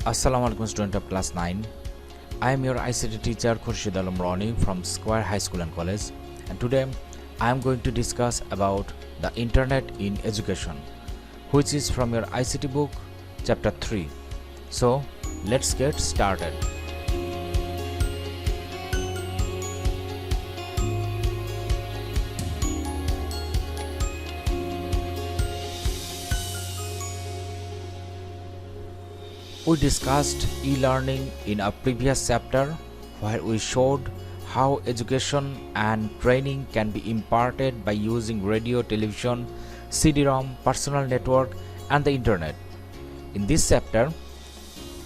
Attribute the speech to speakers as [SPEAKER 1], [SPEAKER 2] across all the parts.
[SPEAKER 1] Assalamu alaikum student of class 9. I am your ICT teacher Khurshid Alam Rani from Square High School and College, and today I am going to discuss about the internet in education, which is from your ICT book chapter 3. So let's get started. We discussed e-learning in a previous chapter where we showed how education and training can be imparted by using radio, television, CD-ROM, personal network and the internet. In this chapter,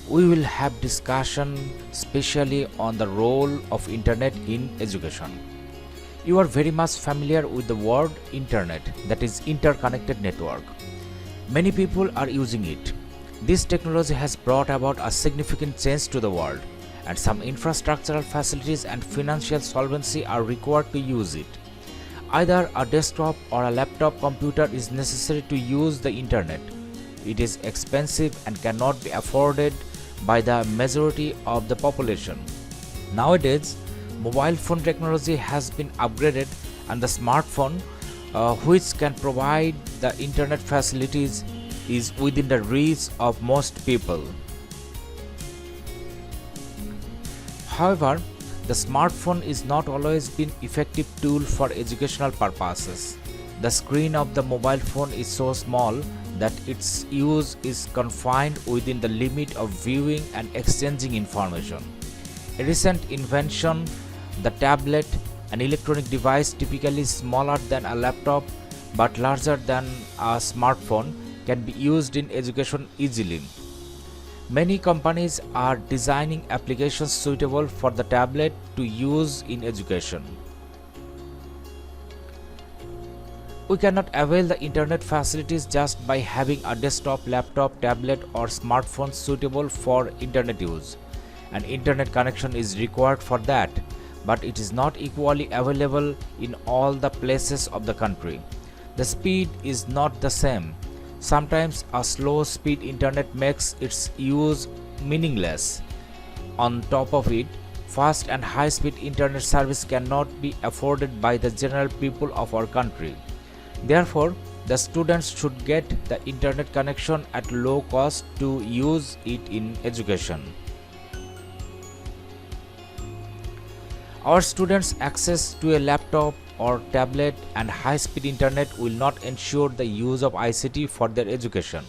[SPEAKER 1] we will have discussion specially on the role of internet in education. You are very much familiar with the word internet, that is interconnected network. Many people are using it. This technology has brought about a significant change to the world, and some infrastructural facilities and financial solvency are required to use it. Either a desktop or a laptop computer is necessary to use the internet. It is expensive and cannot be afforded by the majority of the population. Nowadays, mobile phone technology has been upgraded, and the smartphone, which can provide the internet facilities, is within the reach of most people. However, the smartphone is not always been effective tool for educational purposes. The screen of the mobile phone is so small that its use is confined within the limit of viewing and exchanging information. A recent invention, the tablet, an electronic device typically smaller than a laptop but larger than a smartphone, can be used in education easily. Many companies are designing applications suitable for the tablet to use in education. We cannot avail the internet facilities just by having a desktop, laptop, tablet or smartphone suitable for internet use. An internet connection is required for that, but it is not equally available in all the places of the country. The speed is not the same. Sometimes a slow speed internet makes its use meaningless. On top of it, fast and high speed internet service cannot be afforded by the general people of our country. Therefore, the students should get the internet connection at low cost to use it in education. Our students' access to a laptop or tablet and high-speed internet will not ensure the use of ICT for their education.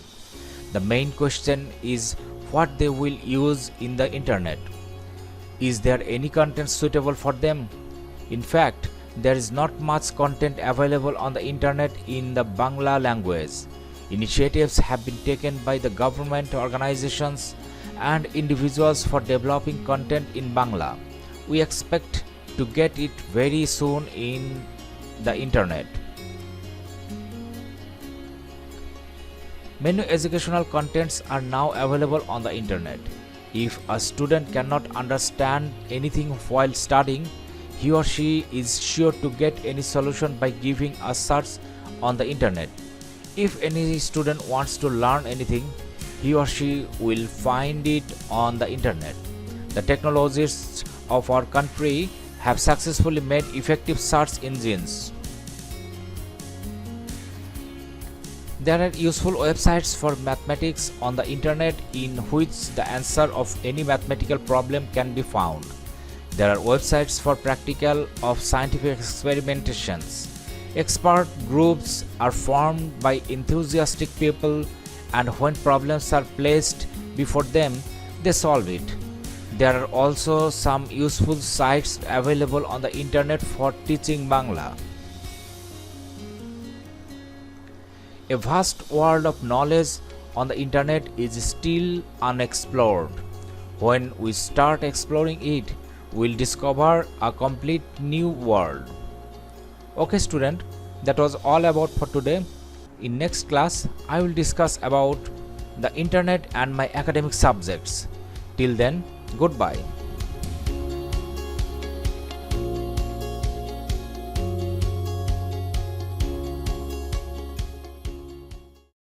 [SPEAKER 1] The main question is what they will use in the internet. Is there any content suitable for them? In fact, there is not much content available on the internet in the Bangla language. Initiatives have been taken by the government organizations and individuals for developing content in Bangla. We expect to get it very soon in the internet. Many educational contents are now available on the internet. If a student cannot understand anything while studying, he or she is sure to get any solution by giving a search on the internet. If any student wants to learn anything, he or she will find it on the internet. The technologists of our country have successfully made effective search engines. There are useful websites for mathematics on the internet in which the answer of any mathematical problem can be found. There are websites for practical of scientific experimentations. Expert groups are formed by enthusiastic people, and when problems are placed before them, they solve it. There are also some useful sites available on the internet for teaching Bangla. A vast world of knowledge on the internet is still unexplored. When we start exploring it, we'll discover a complete new world. Okay student, that was all about for today. In next class, I will discuss about the internet and my academic subjects. Till then, goodbye.